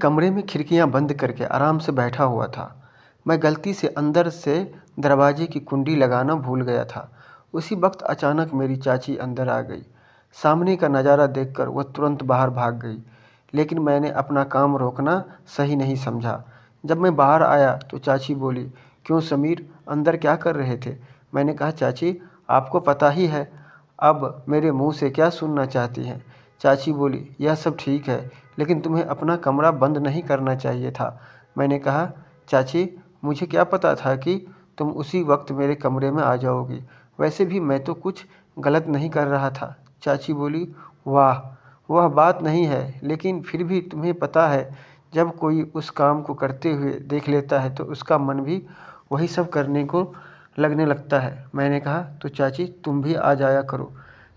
कमरे में खिड़कियां बंद करके आराम से बैठा हुआ था। मैं गलती से अंदर से दरवाजे की कुंडी लगाना भूल गया था। उसी वक्त अचानक मेरी चाची अंदर आ गई। सामने का नज़ारा देखकर वह तुरंत बाहर भाग गई, लेकिन मैंने अपना काम रोकना सही नहीं समझा। जब मैं बाहर आया तो चाची बोली, "क्यों समीर, अंदर क्या कर रहे थे?" मैंने कहा, "चाची, आपको पता ही है, अब मेरे मुंह से क्या सुनना चाहती हैं?" चाची बोली, "यह सब ठीक है, लेकिन तुम्हें अपना कमरा बंद नहीं करना चाहिए था।" मैंने कहा, "चाची, मुझे क्या पता था कि तुम उसी वक्त मेरे कमरे में आ जाओगी। वैसे भी मैं तो कुछ गलत नहीं कर रहा था।" चाची बोली, "वाह, वह बात नहीं है, लेकिन फिर भी तुम्हें पता है, जब कोई उस काम को करते हुए देख लेता है तो उसका मन भी वही सब करने को लगने लगता है।" मैंने कहा, "तो चाची, तुम भी आ जाया करो।"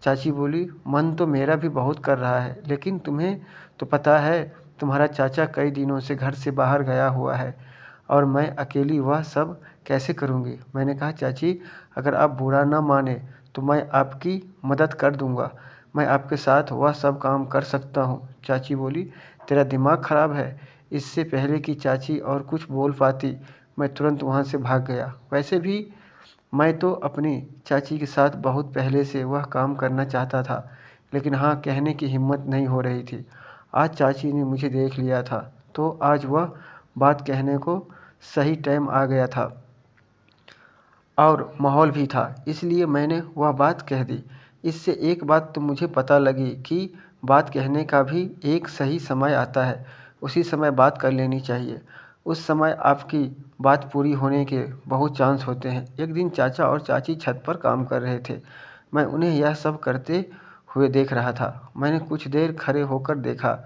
चाची बोली, "मन तो मेरा भी बहुत कर रहा है, लेकिन तुम्हें तो पता है, तुम्हारा चाचा कई दिनों से घर से बाहर गया हुआ है और मैं अकेली वह सब कैसे करूँगी?" मैंने कहा, "चाची, अगर आप बुरा ना माने तो मैं आपकी मदद कर दूँगा। मैं आपके साथ वह सब काम कर सकता हूँ।" चाची बोली, "तेरा दिमाग ख़राब है?" इससे पहले कि चाची और कुछ बोल पाती, मैं तुरंत वहाँ से भाग गया। वैसे भी मैं तो अपनी चाची के साथ बहुत पहले से वह काम करना चाहता था, लेकिन हाँ कहने की हिम्मत नहीं हो रही थी। आज चाची ने मुझे देख लिया था, तो आज वह बात कहने को सही टाइम आ गया था और माहौल भी था, इसलिए मैंने वह बात कह दी। इससे एक बात तो मुझे पता लगी कि बात कहने का भी एक सही समय आता है। उसी समय बात कर लेनी चाहिए। उस समय आपकी बात पूरी होने के बहुत चांस होते हैं। एक दिन चाचा और चाची छत पर काम कर रहे थे। मैं उन्हें यह सब करते हुए देख रहा था। मैंने कुछ देर खड़े होकर देखा।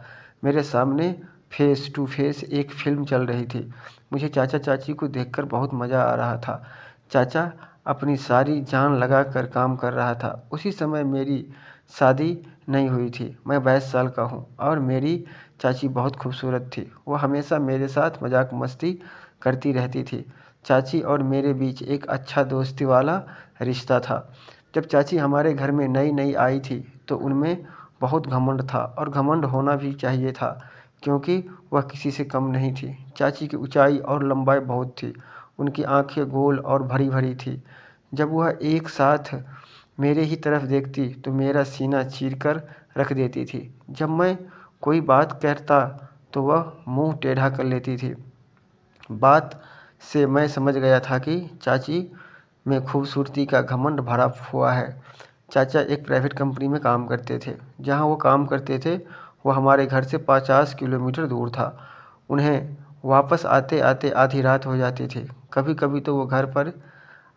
मेरे सामने फेस टू फेस एक फिल्म चल रही थी। मुझे चाचा चाची को देखकर बहुत मज़ा आ रहा था। चाचा अपनी सारी जान लगा कर काम कर रहा था। उसी समय मेरी शादी नहीं हुई थी। मैं 22 साल का हूँ और मेरी चाची बहुत खूबसूरत थी। वो हमेशा मेरे साथ मजाक मस्ती करती रहती थी। चाची और मेरे बीच एक अच्छा दोस्ती वाला रिश्ता था। जब चाची हमारे घर में नई नई आई थी तो उनमें बहुत घमंड था, और घमंड होना भी चाहिए था, क्योंकि वह किसी से कम नहीं थी। चाची की ऊंचाई और लंबाई बहुत थी। उनकी आंखें गोल और भरी भरी थी। जब वह एक साथ मेरे ही तरफ देखती तो मेरा सीना चीरकर रख देती थी। जब मैं कोई बात कहता तो वह मुंह टेढ़ा कर लेती थी। बात से मैं समझ गया था कि चाची में खूबसूरती का घमंड भरा हुआ है। चाचा एक प्राइवेट कंपनी में काम करते थे। जहाँ वो काम करते थे वो हमारे घर से 50 किलोमीटर दूर था। उन्हें वापस आते आते आधी रात हो जाती थी। कभी कभी तो वो घर पर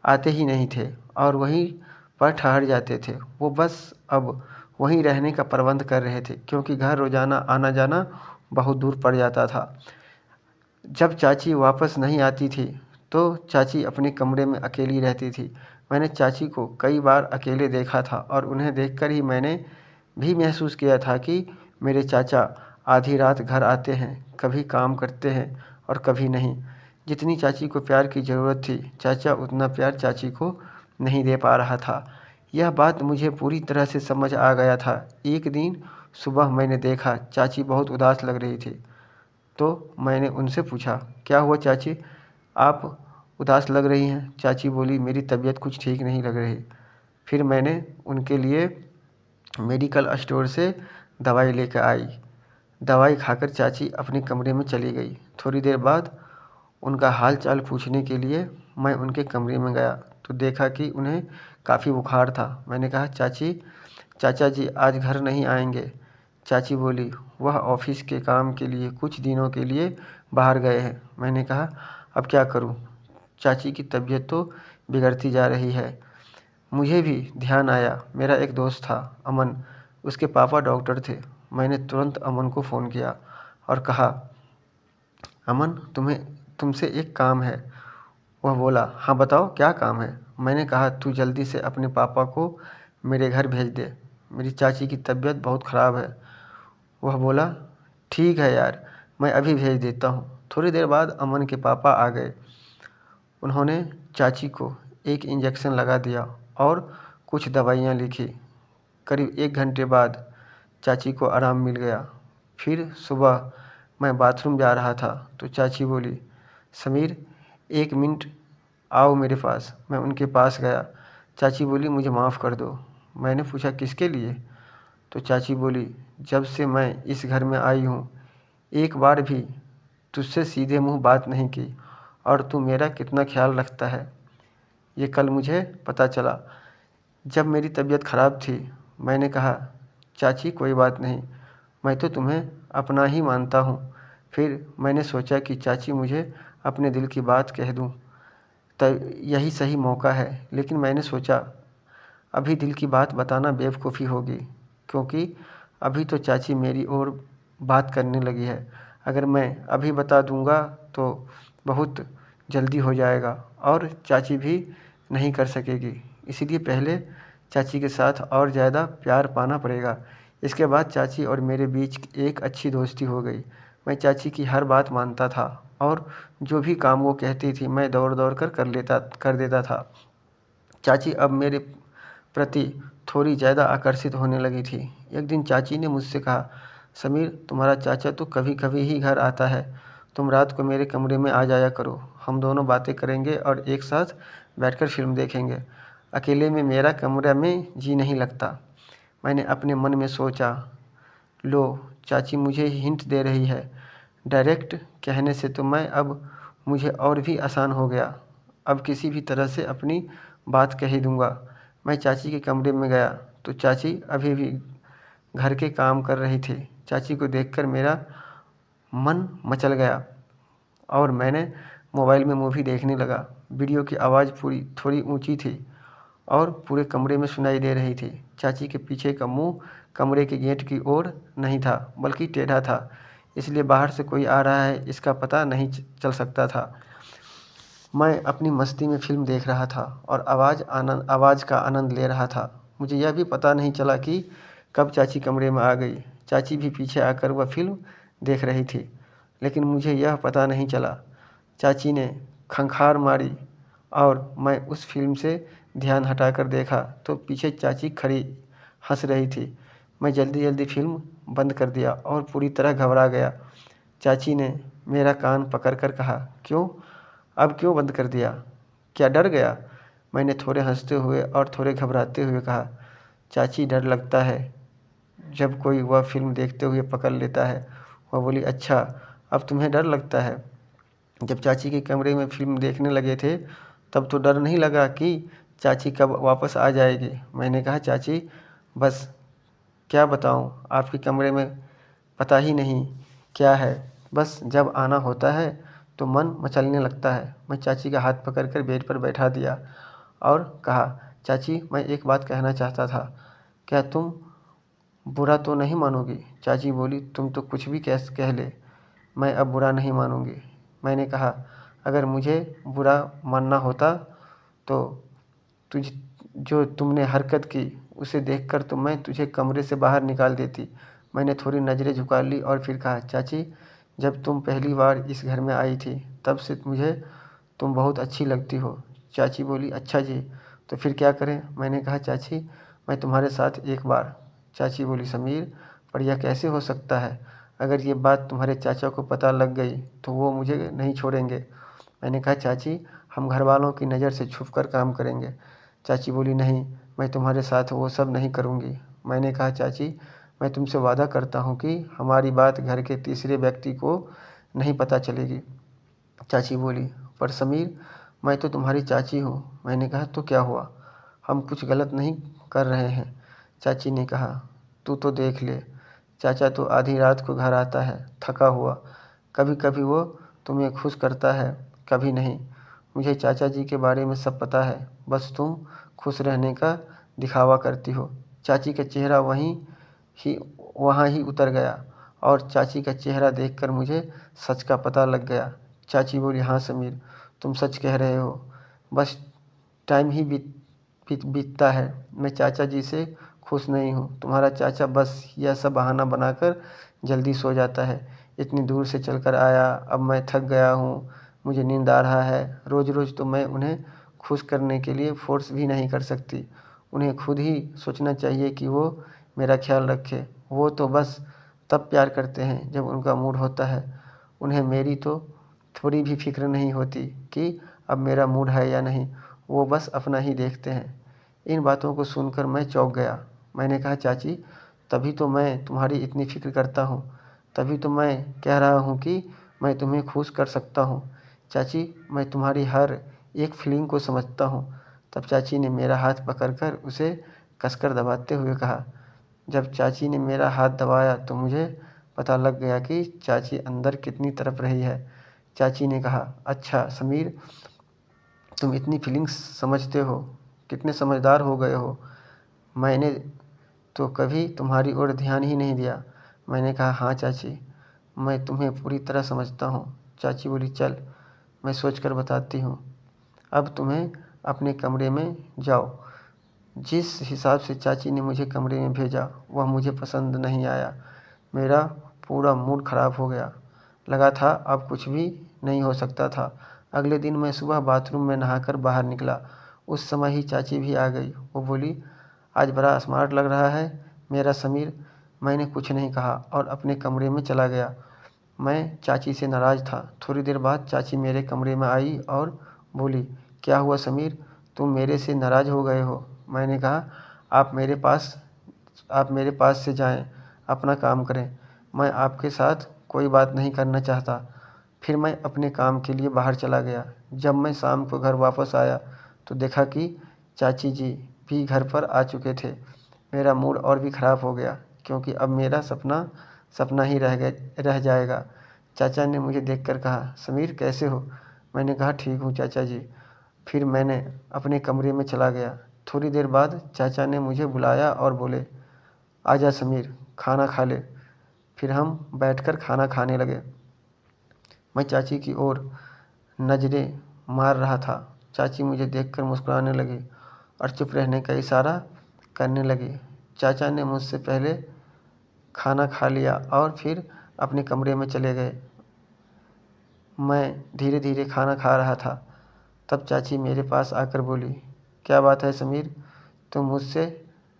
आते ही नहीं थे और वहीं पर ठहर जाते थे। वो बस अब वहीं रहने का प्रबंध कर रहे थे, क्योंकि घर रोज़ाना आना जाना बहुत दूर पड़ जाता था। जब चाची वापस नहीं आती थी तो चाची अपने कमरे में अकेली रहती थी। मैंने चाची को कई बार अकेले देखा था और उन्हें देखकर ही मैंने भी महसूस किया था कि मेरे चाचा आधी रात घर आते हैं, कभी काम करते हैं और कभी नहीं। जितनी चाची को प्यार की ज़रूरत थी, चाचा उतना प्यार चाची को नहीं दे पा रहा था। यह बात मुझे पूरी तरह से समझ आ गया था। एक दिन सुबह मैंने देखा चाची बहुत उदास लग रही थी, तो मैंने उनसे पूछा, "क्या हुआ चाची, आप उदास लग रही हैं?" चाची बोली, "मेरी तबीयत कुछ ठीक नहीं लग रही।" फिर मैंने उनके लिए मेडिकल स्टोर से दवाई लेकर आई। दवाई खाकर चाची अपने कमरे में चली गई। थोड़ी देर बाद उनका हाल चाल पूछने के लिए मैं उनके कमरे में गया तो देखा कि उन्हें काफ़ी बुखार था। मैंने कहा, "चाची, चाचा जी आज घर नहीं आएंगे?" चाची बोली, "वह ऑफिस के काम के लिए कुछ दिनों के लिए बाहर गए हैं।" मैंने कहा, "अब क्या करूं? चाची की तबीयत तो बिगड़ती जा रही है।" मुझे भी ध्यान आया, मेरा एक दोस्त था, अमन। उसके पापा डॉक्टर थे। मैंने तुरंत अमन को फ़ोन किया और कहा, "अमन, तुमसे एक काम है।" वह बोला, "हाँ बताओ, क्या काम है?" मैंने कहा, "तू जल्दी से अपने पापा को मेरे घर भेज दे। मेरी चाची की तबीयत बहुत ख़राब है।" वह बोला, "ठीक है यार, मैं अभी भेज देता हूँ।" थोड़ी देर बाद अमन के पापा आ गए। उन्होंने चाची को एक इंजेक्शन लगा दिया और कुछ दवाइयाँ लिखी। करीब 1 घंटे बाद चाची को आराम मिल गया। फिर सुबह मैं बाथरूम जा रहा था तो चाची बोली, समीर 1 मिनट आओ मेरे पास। मैं उनके पास गया। चाची बोली, मुझे माफ़ कर दो। मैंने पूछा, किसके लिए? तो चाची बोली, जब से मैं इस घर में आई हूँ एक बार भी तुझसे सीधे मुंह बात नहीं की, और तू मेरा कितना ख्याल रखता है ये कल मुझे पता चला। जब मेरी तबीयत ख़राब थी मैंने कहा, चाची कोई बात नहीं, मैं तो तुम्हें अपना ही मानता हूँ। फिर मैंने सोचा कि चाची मुझे अपने दिल की बात कह दूँ तब यही सही मौका है। लेकिन मैंने सोचा अभी दिल की बात बताना बेवकूफ़ी होगी, क्योंकि अभी तो चाची मेरी ओर बात करने लगी है। अगर मैं अभी बता दूंगा तो बहुत जल्दी हो जाएगा और चाची भी नहीं कर सकेगी। इसीलिए पहले चाची के साथ और ज़्यादा प्यार पाना पड़ेगा। इसके बाद चाची और मेरे बीच एक अच्छी दोस्ती हो गई। मैं चाची की हर बात मानता था और जो भी काम वो कहती थी मैं दौड़ दौड़ कर देता था। चाची अब मेरे प्रति थोड़ी ज़्यादा आकर्षित होने लगी थी। एक दिन चाची ने मुझसे कहा, समीर तुम्हारा चाचा तो कभी कभी ही घर आता है, तुम रात को मेरे कमरे में आ जाया करो, हम दोनों बातें करेंगे और एक साथ बैठकर फिल्म देखेंगे। अकेले में मेरा कमरा में जी नहीं लगता। मैंने अपने मन में सोचा, लो चाची मुझे हिंट दे रही है। डायरेक्ट कहने से तो मैं अब मुझे और भी आसान हो गया। अब किसी भी तरह से अपनी बात कह ही दूंगा। मैं चाची के कमरे में गया तो चाची अभी भी घर के काम कर रही थी। चाची को देखकर मेरा मन मचल गया और मैंने मोबाइल में मूवी देखने लगा। वीडियो की आवाज़ पूरी थोड़ी ऊंची थी और पूरे कमरे में सुनाई दे रही थी। चाची के पीछे का मुंह कमरे के गेट की ओर नहीं था बल्कि टेढ़ा था, इसलिए बाहर से कोई आ रहा है इसका पता नहीं चल सकता था। मैं अपनी मस्ती में फिल्म देख रहा था और आवाज़ का आनंद ले रहा था। मुझे यह भी पता नहीं चला कि कब चाची कमरे में आ गई। चाची भी पीछे आकर वह फिल्म देख रही थी, लेकिन मुझे यह पता नहीं चला। चाची ने खंखार मारी और मैं उस फिल्म से ध्यान हटाकर देखा तो पीछे चाची खड़ी हंस रही थी। मैं जल्दी जल्दी फिल्म बंद कर दिया और पूरी तरह घबरा गया। चाची ने मेरा कान पकड़कर कहा, क्यों? अब क्यों बंद कर दिया? क्या डर गया? मैंने थोड़े हंसते हुए और थोड़े घबराते हुए कहा, चाची डर लगता है जब कोई वह फिल्म देखते हुए पकड़ लेता है। वह बोली, अच्छा अब तुम्हें डर लगता है? जब चाची के कमरे में फिल्म देखने लगे थे तब तो डर नहीं लगा कि चाची कब वापस आ जाएगी। मैंने कहा, चाची बस क्या बताऊं, आपके कमरे में पता ही नहीं क्या है, बस जब आना होता है तो मन मचलने लगता है। मैं चाची का हाथ पकड़कर बेड पर बैठा दिया और कहा, चाची मैं एक बात कहना चाहता था, क्या तुम बुरा तो नहीं मानोगी? चाची बोली, तुम तो कुछ भी कह ले, मैं अब बुरा नहीं मानूंगी। मैंने कहा, अगर मुझे बुरा मानना होता तो तुझ जो तुमने हरकत की उसे देखकर तो मैं तुझे कमरे से बाहर निकाल देती। मैंने थोड़ी नज़रें झुका ली और फिर कहा, चाची जब तुम पहली बार इस घर में आई थी तब से मुझे तुम बहुत अच्छी लगती हो। चाची बोली, अच्छा जी, तो फिर क्या करें? मैंने कहा, चाची मैं तुम्हारे साथ एक बार। चाची बोली, समीर पर यह कैसे हो सकता है? अगर ये बात तुम्हारे चाचा को पता लग गई तो वो मुझे नहीं छोड़ेंगे। मैंने कहा, चाची हम घर वालों की नज़र से छुप कर काम करेंगे। चाची बोली, नहीं मैं तुम्हारे साथ वो सब नहीं करूँगी। मैंने कहा, चाची मैं तुमसे वादा करता हूँ कि हमारी बात घर के तीसरे व्यक्ति को नहीं पता चलेगी। चाची बोली, पर समीर मैं तो तुम्हारी चाची हूँ। मैंने कहा, तो क्या हुआ, हम कुछ गलत नहीं कर रहे हैं। चाची ने कहा, तू तो देख ले, चाचा तो आधी रात को घर आता है थका हुआ, कभी कभी वो तुम्हें खुश करता है कभी नहीं। मुझे चाचा जी के बारे में सब पता है, बस तुम खुश रहने का दिखावा करती हो। चाची का चेहरा ही वहाँ ही उतर गया और चाची का चेहरा देखकर मुझे सच का पता लग गया। चाची बोली, हाँ समीर तुम सच कह रहे हो, बस टाइम ही बीतता है। मैं चाचा जी से खुश नहीं हूँ। तुम्हारा चाचा बस यह सब बहाना बनाकर जल्दी सो जाता है। इतनी दूर से चलकर आया, अब मैं थक गया हूँ, मुझे नींद आ रहा है। रोज़ रोज़ तो मैं उन्हें खुश करने के लिए फोर्स भी नहीं कर सकती। उन्हें खुद ही सोचना चाहिए कि वो मेरा ख्याल रखे। वो तो बस तब प्यार करते हैं जब उनका मूड होता है। उन्हें मेरी तो थोड़ी भी फिक्र नहीं होती कि अब मेरा मूड है या नहीं, वो बस अपना ही देखते हैं। इन बातों को सुनकर मैं चौंक गया। मैंने कहा, चाची, तभी तो मैं तुम्हारी इतनी फिक्र करता हूँ, तभी तो मैं कह रहा हूँ कि मैं तुम्हें खुश कर सकता हूँ। चाची, मैं तुम्हारी हर एक फीलिंग को समझता हूँ। तब चाची ने मेरा हाथ पकड़कर उसे कसकर दबाते हुए कहा। जब चाची ने मेरा हाथ दबाया तो मुझे पता लग गया कि चाची अंदर कितनी तड़प रही है। चाची ने कहा, अच्छा समीर, तुम इतनी फीलिंग्स समझते हो, कितने समझदार हो गए हो। मैंने तो कभी तुम्हारी ओर ध्यान ही नहीं दिया। मैंने कहा, हाँ चाची, मैं तुम्हें पूरी तरह समझता हूँ। चाची बोली, चल मैं सोच कर बताती हूँ। अब तुम्हें अपने कमरे में जाओ। जिस हिसाब से चाची ने मुझे कमरे में भेजा वह मुझे पसंद नहीं आया। मेरा पूरा मूड ख़राब हो गया। लगा था अब कुछ भी नहीं हो सकता था। अगले दिन मैं सुबह बाथरूम में नहाकर बाहर निकला। उस समय ही चाची भी आ गई। वो बोली, आज बड़ा स्मार्ट लग रहा है मेरा समीर। मैंने कुछ नहीं कहा और अपने कमरे में चला गया। मैं चाची से नाराज़ था। थोड़ी देर बाद चाची मेरे कमरे में आई और बोली, क्या हुआ समीर, तुम मेरे से नाराज़ हो गए हो। मैंने कहा, आप मेरे पास से जाएं, अपना काम करें। मैं आपके साथ कोई बात नहीं करना चाहता। फिर मैं अपने काम के लिए बाहर चला गया। जब मैं शाम को घर वापस आया तो देखा कि चाची जी भी घर पर आ चुके थे। मेरा मूड और भी ख़राब हो गया क्योंकि अब मेरा सपना सपना ही रह जाएगा। चाचा ने मुझे देखकर कहा, समीर कैसे हो। मैंने कहा, ठीक हूँ चाचा जी। फिर मैंने अपने कमरे में चला गया। थोड़ी देर बाद चाचा ने मुझे बुलाया और बोले, आजा समीर, खाना खा ले। फिर हम बैठकर खाना खाने लगे। मैं चाची की ओर नज़रें मार रहा था। चाची मुझे देखकर मुस्कुराने लगी और चुप रहने का इशारा करने लगी। चाचा ने मुझसे पहले खाना खा लिया और फिर अपने कमरे में चले गए। मैं धीरे धीरे खाना खा रहा था। तब चाची मेरे पास आकर बोली, क्या बात है समीर, तुम मुझसे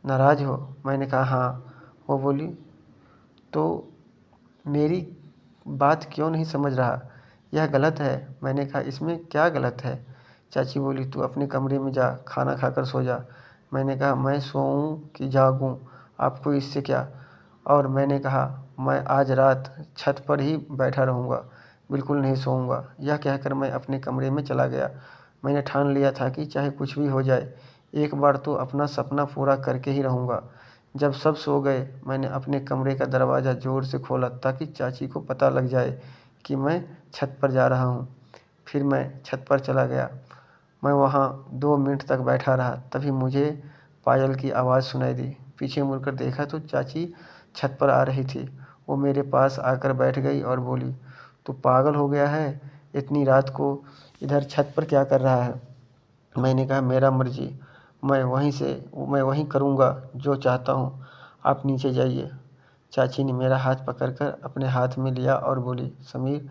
नाराज़ हो। मैंने कहा, हाँ। वो बोली, तो मेरी बात क्यों नहीं समझ रहा, यह गलत है। मैंने कहा, इसमें क्या गलत है। चाची बोली, तू अपने कमरे में जा, खाना खाकर सो जा। मैंने कहा, मैं सोऊं कि जागूं, आपको इससे क्या। और मैंने कहा, मैं आज रात छत पर ही बैठा रहूँगा, बिल्कुल नहीं सोऊंगा। यह कहकर मैं अपने कमरे में चला गया। मैंने ठान लिया था कि चाहे कुछ भी हो जाए, एक बार तो अपना सपना पूरा करके ही रहूँगा। जब सब सो गए मैंने अपने कमरे का दरवाज़ा ज़ोर से खोला ताकि चाची को पता लग जाए कि मैं छत पर जा रहा हूँ। फिर मैं छत पर चला गया। मैं वहाँ 2 मिनट तक बैठा रहा। तभी मुझे पायल की आवाज़ सुनाई दी। पीछे मुड़कर देखा तो चाची छत पर आ रही थी। वो मेरे पास आकर बैठ गई और बोली, तू पागल हो गया है, इतनी रात को इधर छत पर क्या कर रहा है। मैंने कहा, मेरा मर्जी, मैं वहीं करूँगा जो चाहता हूँ, आप नीचे जाइए। चाची ने मेरा हाथ पकड़कर अपने हाथ में लिया और बोली, समीर,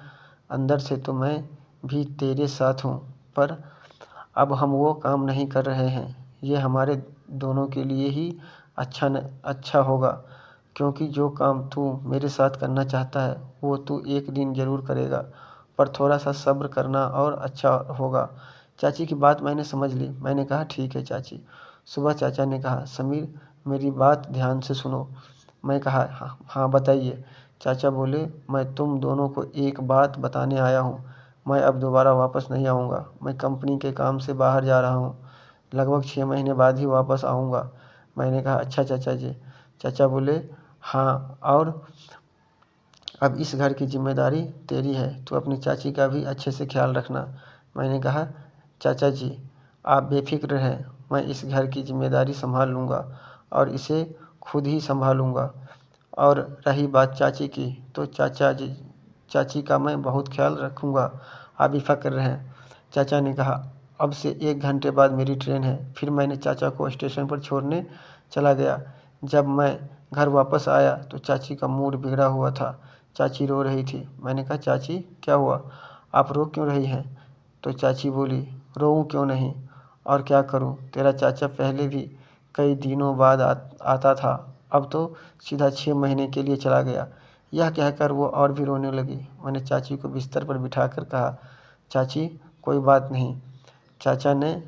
अंदर से तो मैं भी तेरे साथ हूँ, पर अब हम वो काम नहीं कर रहे हैं। ये हमारे दोनों के लिए ही अच्छा होगा, क्योंकि जो काम तू मेरे साथ करना चाहता है वो तू एक दिन ज़रूर करेगा, पर थोड़ा सा सब्र करना और अच्छा होगा। चाची की बात मैंने समझ ली। मैंने कहा, ठीक है चाची। सुबह चाचा ने कहा, समीर, मेरी बात ध्यान से सुनो। मैं कहा, हाँ हाँ बताइए। चाचा बोले, मैं तुम दोनों को एक बात बताने आया हूँ। मैं अब दोबारा वापस नहीं आऊँगा। मैं कंपनी के काम से बाहर जा रहा हूँ। लगभग 6 महीने बाद ही वापस आऊँगा। मैंने कहा, अच्छा चाचा जी। चाचा बोले, हाँ, और अब इस घर की जिम्मेदारी तेरी है, तू अपनी चाची का भी अच्छे से ख्याल रखना। मैंने कहा, चाचा जी, आप बेफिक्र रहें, मैं इस घर की जिम्मेदारी संभाल लूँगा और इसे खुद ही संभालूँगा। और रही बात चाची की, तो चाची का मैं बहुत ख्याल रखूँगा, आप बेफ़िक्र रहें। चाचा ने कहा, अब से 1 घंटे बाद मेरी ट्रेन है। फिर मैंने चाचा को स्टेशन पर छोड़ने चला गया। जब मैं घर वापस आया तो चाची का मूड बिगड़ा हुआ था। चाची रो रही थी। मैंने कहा, चाची क्या हुआ, आप रो क्यों रही हैं। तो चाची बोली, रोऊं क्यों नहीं, और क्या करूं, तेरा चाचा पहले भी कई दिनों बाद आता था, अब तो सीधा 6 महीने के लिए चला गया। यह कहकर वो और भी रोने लगी। मैंने चाची को बिस्तर पर बिठाकर कहा, चाची कोई बात नहीं, चाचा ने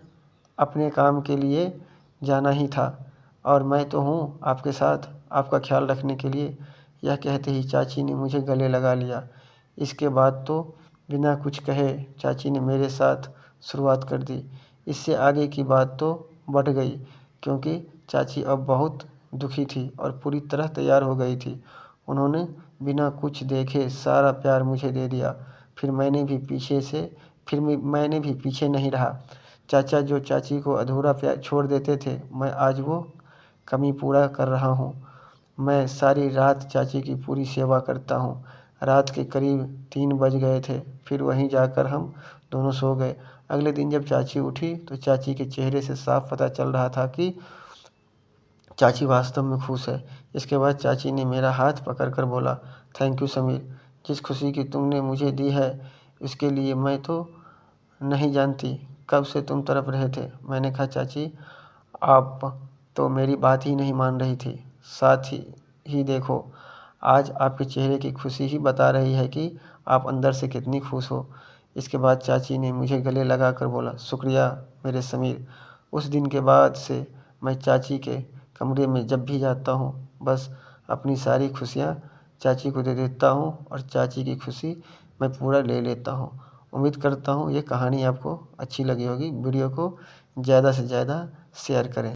अपने काम के लिए जाना ही था और मैं तो हूँ आपके साथ आपका ख्याल रखने के लिए। यह कहते ही चाची ने मुझे गले लगा लिया। इसके बाद तो बिना कुछ कहे चाची ने मेरे साथ शुरुआत कर दी। इससे आगे की बात तो बढ़ गई क्योंकि चाची अब बहुत दुखी थी और पूरी तरह तैयार हो गई थी। उन्होंने बिना कुछ देखे सारा प्यार मुझे दे दिया। मैंने भी पीछे नहीं रहा। चाचा जो चाची को अधूरा प्यार छोड़ देते थे, मैं आज वो कमी पूरा कर रहा हूँ। मैं सारी रात चाची की पूरी सेवा करता हूँ। रात के करीब 3 बज गए थे। फिर वहीं जाकर हम दोनों सो गए। अगले दिन जब चाची उठी तो चाची के चेहरे से साफ पता चल रहा था कि चाची वास्तव में खुश है। इसके बाद चाची ने मेरा हाथ पकड़कर बोला, थैंक यू समीर, जिस खुशी की तुमने मुझे दी है उसके लिए मैं तो नहीं जानती कब से तुम तड़प रहे थे। मैंने कहा, चाची आप तो मेरी बात ही नहीं मान रही थी। साथ ही देखो, आज आपके चेहरे की खुशी ही बता रही है कि आप अंदर से कितनी खुश हो। इसके बाद चाची ने मुझे गले लगाकर बोला, शुक्रिया मेरे समीर। उस दिन के बाद से मैं चाची के कमरे में जब भी जाता हूँ बस अपनी सारी खुशियाँ चाची को दे देता हूँ और चाची की खुशी मैं पूरा ले लेता हूँ। उम्मीद करता हूँ ये कहानी आपको अच्छी लगी होगी। वीडियो को ज़्यादा से ज़्यादा शेयर करें।